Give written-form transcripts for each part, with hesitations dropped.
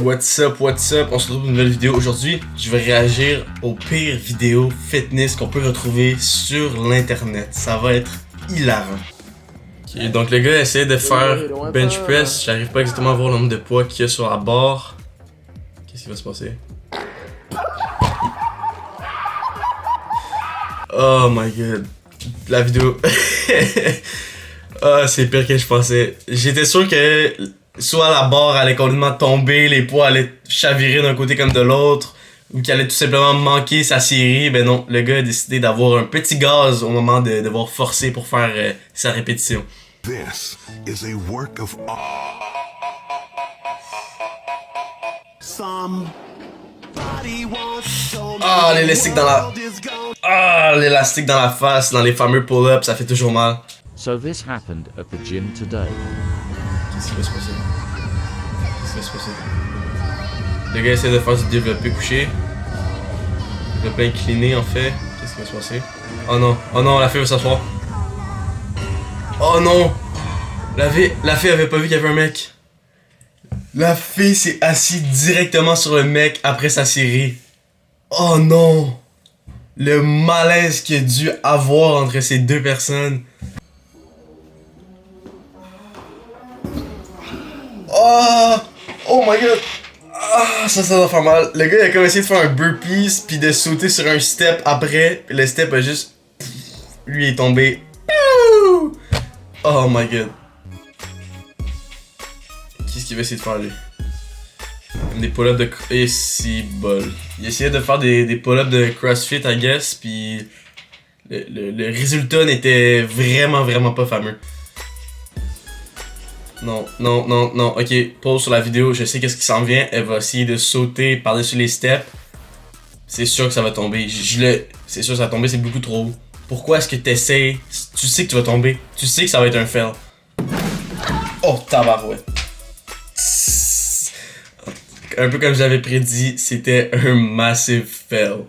What's up, on se retrouve pour une nouvelle vidéo. Aujourd'hui, je vais réagir aux pires vidéos fitness qu'on peut retrouver sur l'internet. Ça va être hilarant. Ok, donc le gars essaie de faire bench press. J'arrive pas exactement à voir le nombre de poids qu'il y a sur la barre. Qu'est-ce qui va se passer? Oh my god. La vidéo. Ah, c'est pire que je pensais. J'étais sûr que soit la barre allait complètement tomber, les poids allaient chavirer d'un côté comme de l'autre, ou qu'il allait tout simplement manquer sa série. Ben non, le gars a décidé d'avoir un petit gaz au moment de devoir forcer pour faire sa répétition. This is a work of art. Ah, l'élastique dans la... Ah, l'élastique dans la face, dans les fameux pull-ups, ça fait toujours mal. So this happened at the gym today. Qu'est-ce qui va se passer? Qu'est-ce qui va se passer? Le gars essaie de faire du développé couché. Développé incliné en fait. Qu'est-ce qui va se passer? Oh non, la fille va s'asseoir. Oh non! La fille avait pas vu qu'il y avait un mec. La fille s'est assise directement sur le mec après sa série. Oh non! Le malaise qu'il a dû avoir entre ces deux personnes. Oh my god! Ah, ça doit faire mal. Le gars il a comme essayé de faire un burpees puis de sauter sur un step après. Puis le step a juste... Lui est tombé. Oh my god. Qu'est-ce qu'il va essayer de faire lui? Des pull-ups de... Et si bol. Il essayait de faire des pull-ups de CrossFit I guess. Puis... Le résultat n'était vraiment pas fameux. Non, ok, pause sur la vidéo, je sais qu'est-ce qui s'en vient, elle va essayer de sauter par-dessus les steps. C'est sûr que ça va tomber, c'est sûr que ça va tomber, c'est beaucoup trop haut. Pourquoi est-ce que t'essayes? Tu sais que tu vas tomber, tu sais que ça va être un fail. Oh, tabarouette. Un peu comme j'avais prédit, c'était un massive fail.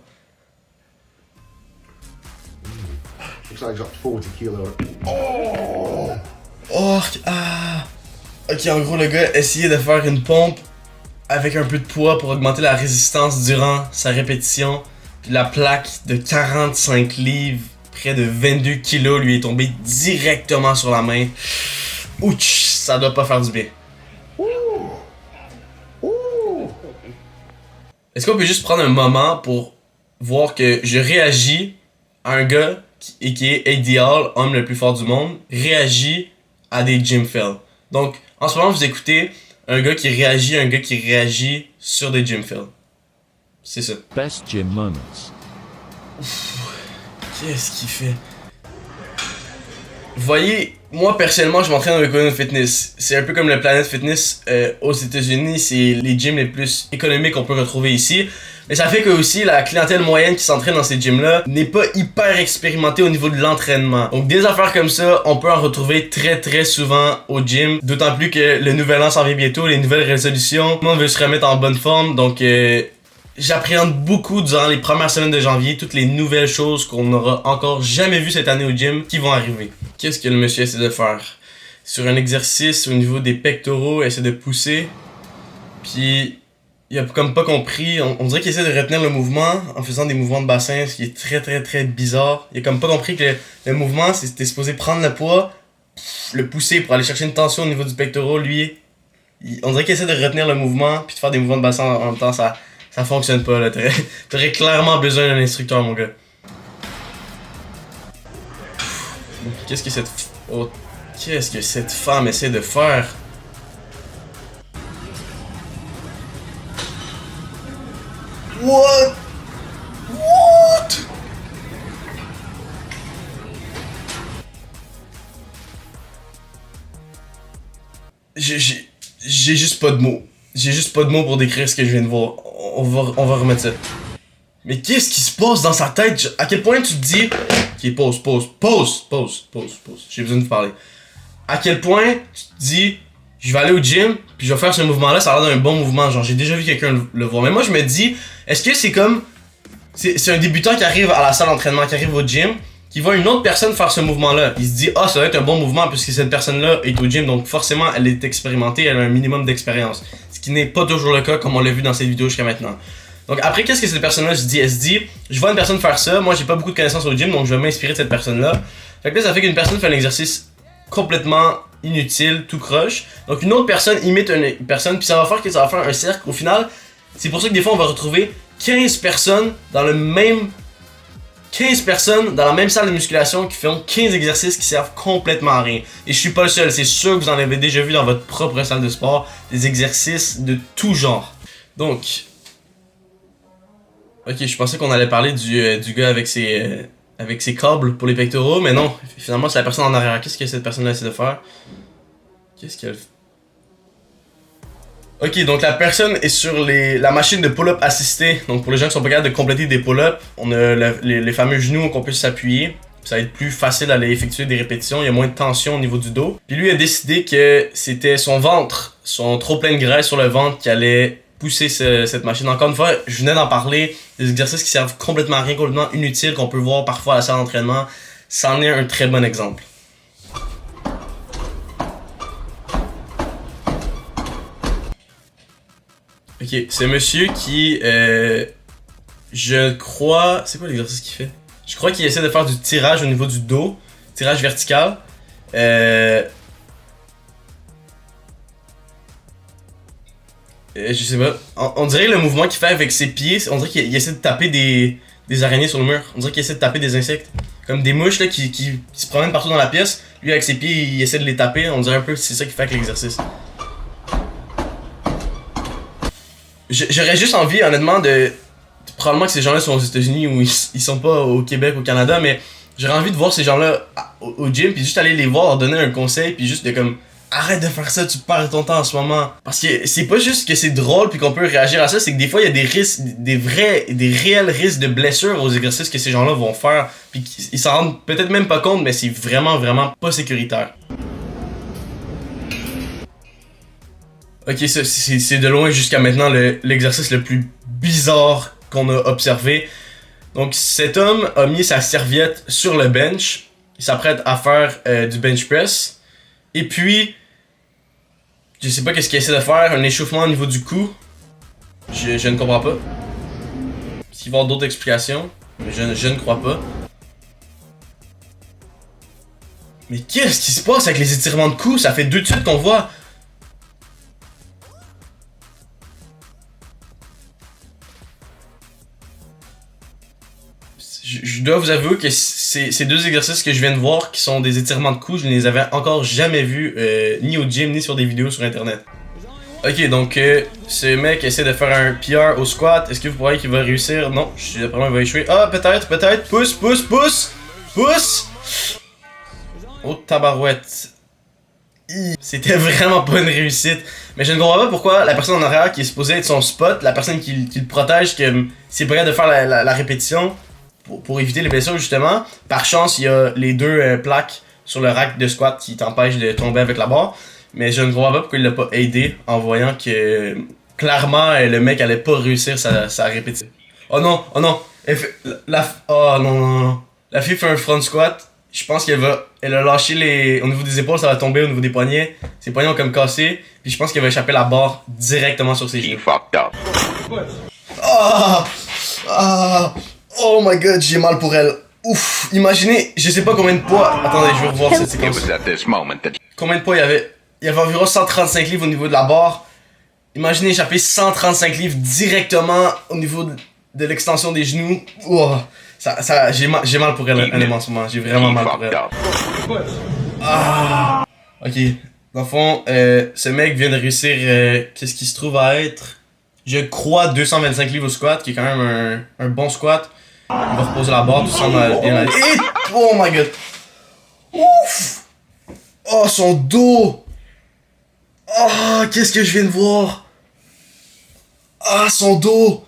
Looks like I dropped 40 kilos. Oh, ah. Ok, en gros, le gars essayait de faire une pompe avec un peu de poids pour augmenter la résistance durant sa répétition. Puis la plaque de 45 livres, près de 22 kilos, lui est tombée directement sur la main. Ouch, ça doit pas faire du bien. Est-ce qu'on peut juste prendre un moment pour voir que je réagis à un gars qui est ADL, homme le plus fort du monde, réagit à des gym fails. Donc, en ce moment, vous écoutez un gars qui réagit sur des gym fails. C'est ça. Best gym moments. Qu'est-ce qu'il fait? Vous voyez, moi personnellement, je m'entraîne avec Econo Fitness. C'est un peu comme le Planet Fitness aux États-Unis. C'est les gyms les plus économiques qu'on peut retrouver ici. Mais ça fait que aussi la clientèle moyenne qui s'entraîne dans ces gyms-là n'est pas hyper expérimentée au niveau de l'entraînement. Donc des affaires comme ça, on peut en retrouver très souvent au gym. D'autant plus que le nouvel an s'en vient bientôt, les nouvelles résolutions. Tout le monde veut se remettre en bonne forme. Donc j'appréhende beaucoup durant les premières semaines de janvier toutes les nouvelles choses qu'on n'aura encore jamais vues cette année au gym qui vont arriver. Qu'est-ce que le monsieur essaie de faire? Sur un exercice au niveau des pectoraux, il essaie de pousser. Puis il a comme pas compris, on dirait qu'il essaie de retenir le mouvement en faisant des mouvements de bassin, ce qui est très bizarre. Il a comme pas compris que le mouvement, c'était supposé prendre le poids, le pousser pour aller chercher une tension au niveau du pectoral. Lui, on dirait qu'il essaie de retenir le mouvement puis de faire des mouvements de bassin en même temps, ça fonctionne pas là. T'aurais clairement besoin d'un instructeur, mon gars. Qu'est-ce que cette femme essaie de faire? What? J'ai juste pas de mots. J'ai juste pas de mots pour décrire ce que je viens de voir. On va remettre ça. Mais qu'est-ce qui se passe dans sa tête? À quel point tu te dis... Ok, pause. J'ai besoin de vous parler. À quel point tu te dis... Je vais aller au gym, puis je vais faire ce mouvement-là, ça a l'air d'un bon mouvement. Genre, j'ai déjà vu quelqu'un le voir. Mais moi, je me dis... Est-ce que c'est comme... C'est un débutant qui arrive à la salle d'entraînement, qui arrive au gym, qui voit une autre personne faire ce mouvement-là. Il se dit, ah, ça doit être un bon mouvement puisque cette personne-là est au gym, donc forcément, elle est expérimentée, elle a un minimum d'expérience. Ce qui n'est pas toujours le cas, comme on l'a vu dans cette vidéo jusqu'à maintenant. Donc après, qu'est-ce que cette personne-là se dit? Elle se dit, je vois une personne faire ça, moi j'ai pas beaucoup de connaissances au gym, donc je vais m'inspirer de cette personne-là. Fait que là, ça fait qu'une personne fait un exercice complètement inutile, tout croche. Donc une autre personne imite une personne, puis ça va faire que ça va faire un cercle. Au final, c'est pour ça que des fois, on va retrouver 15 personnes dans le même... 15 personnes dans la même salle de musculation qui font 15 exercices qui servent complètement à rien. Et je suis pas le seul, c'est sûr que vous en avez déjà vu dans votre propre salle de sport, des exercices de tout genre. Donc... Ok, je pensais qu'on allait parler du gars avec ses câbles pour les pectoraux, mais non, finalement c'est la personne en arrière. Qu'est-ce que cette personne-là essaie de faire? Qu'est-ce qu'elle fait? Ok, donc la personne est sur la machine de pull-up assistée. Donc pour les gens qui sont pas capables de compléter des pull-ups, on a les fameux genoux qu'on peut s'appuyer. Ça va être plus facile d'aller effectuer des répétitions, il y a moins de tension au niveau du dos. Puis lui a décidé que c'était son ventre, son trop plein de graisse sur le ventre qui allait pousser cette machine. Encore une fois, je venais d'en parler, des exercices qui servent complètement à rien, complètement inutiles, qu'on peut voir parfois à la salle d'entraînement. C'en est un très bon exemple. Ok, c'est monsieur qui, je crois... C'est quoi l'exercice qu'il fait? Je crois qu'il essaie de faire du tirage au niveau du dos, tirage vertical. Je sais pas. On dirait le mouvement qu'il fait avec ses pieds, on dirait qu'il essaie de taper des araignées sur le mur. On dirait qu'il essaie de taper des insectes. Comme des mouches là, qui se promènent partout dans la pièce. Lui avec ses pieds, il essaie de les taper. On dirait un peu que c'est ça qu'il fait avec l'exercice. J'aurais juste envie, honnêtement, de... Probablement que ces gens-là sont aux États-Unis ou ils sont pas au Québec, au Canada, mais j'aurais envie de voir ces gens-là au gym, puis juste aller les voir, leur donner un conseil, puis juste de comme... Arrête de faire ça, tu perds ton temps en ce moment. Parce que c'est pas juste que c'est drôle puis qu'on peut réagir à ça, c'est que des fois il y a des risques, des réels risques de blessures aux exercices que ces gens-là vont faire. Puis ils s'en rendent peut-être même pas compte, mais c'est vraiment pas sécuritaire. Ok, c'est de loin jusqu'à maintenant l'exercice le plus bizarre qu'on a observé. Donc cet homme a mis sa serviette sur le bench. Il s'apprête à faire du bench press. Et puis... Je sais pas qu'est-ce qu'il essaie de faire, un échauffement au niveau du cou. Je ne comprends pas. Est-ce qu'il va y avoir d'autres explications? Mais je ne crois pas. Mais qu'est-ce qui se passe avec les étirements de cou? Ça fait 2 de suite qu'on voit. Je dois vous avouer que ces 2 exercices que je viens de voir, qui sont des étirements de cou, je ne les avais encore jamais vus, ni au gym, ni sur des vidéos sur internet. Ok, donc ce mec essaie de faire un PR au squat. Est-ce que vous croyez qu'il va réussir? Non, je suis d'après moi il va échouer. Ah, peut-être. Pousse. Oh, tabarouette. C'était vraiment pas une réussite. Mais je ne comprends pas pourquoi la personne en arrière qui est supposée être son spot, la personne qui le protège, que c'est prêt de faire la répétition, pour éviter les blessures justement. Par chance, il y a les 2 plaques sur le rack de squat qui t'empêchent de tomber avec la barre. Mais je ne comprends pas pourquoi il l'a pas aidé en voyant que clairement le mec allait pas réussir sa répétition. Oh non. Oh non. La fille fait un front squat. Je pense elle a lâché au niveau des épaules, ça va tomber au niveau des poignets. Ses poignets ont comme cassé. Puis je pense qu'elle va échapper la barre directement sur ses genoux. Oh my god, j'ai mal pour elle. Ouf, imaginez, je sais pas combien de poids. Attendez, je vais revoir cette séquence. Combien de poids il y avait? Il y avait environ 135 livres au niveau de la barre. Imaginez échapper 135 livres directement au niveau de l'extension des genoux. Oh, j'ai mal pour elle, honnêtement, en ce moment. J'ai vraiment mal pour elle. Ah. Ok, dans le fond, ce mec vient de réussir, qu'est-ce qui se trouve à être, je crois, 225 livres au squat, qui est quand même un bon squat. Il va reposer la barre, tout semble bien aller. Oh my god! Ouf! Oh, son dos! Oh, qu'est-ce que je viens de voir? Ah, son dos!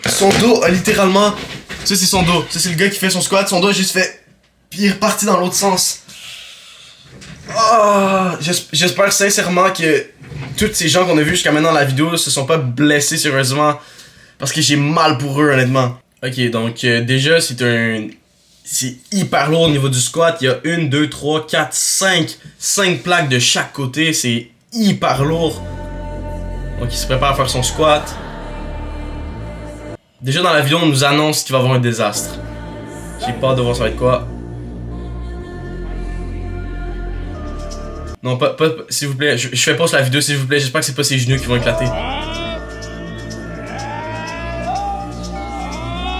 Son dos a littéralement... Ça, c'est son dos. Ça, c'est le gars qui fait son squat. Son dos a juste fait... Puis il est reparti dans l'autre sens. Ah, j'espère sincèrement que tous ces gens qu'on a vus jusqu'à maintenant dans la vidéo se sont pas blessés sérieusement. Parce que j'ai mal pour eux, honnêtement. Ok, donc déjà, c'est C'est hyper lourd au niveau du squat. Il y a 1, 2, 3, 4, 5 plaques de chaque côté. C'est hyper lourd. Donc il se prépare à faire son squat. Déjà dans la vidéo, on nous annonce qu'il va y avoir un désastre. J'ai pas hâte de voir ça va être quoi. Non, pas s'il vous plaît. Je fais pause la vidéo, s'il vous plaît. J'espère que c'est pas ses genoux qui vont éclater.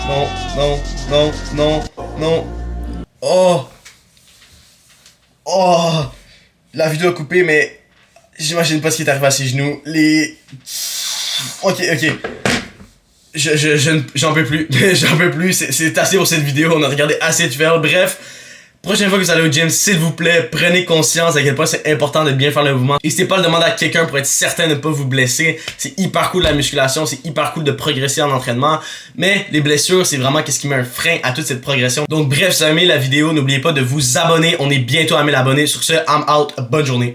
Non, non, non, non, non. Oh! Oh! La vidéo a coupé, mais j'imagine pas ce qui est arrivé à ses genoux. Ok. J'en peux plus. J'en peux plus. C'est assez pour cette vidéo. On a regardé assez de faire. Bref. Prochaine fois que vous allez au gym, s'il vous plaît, prenez conscience à quel point c'est important de bien faire le mouvement. N'hésitez pas à le demander à quelqu'un pour être certain de ne pas vous blesser. C'est hyper cool la musculation, c'est hyper cool de progresser en entraînement. Mais les blessures, c'est vraiment qu'est-ce qui met un frein à toute cette progression. Donc bref, si vous avez aimé la vidéo, n'oubliez pas de vous abonner. On est bientôt à 1000 abonnés. Sur ce, I'm out. Bonne journée.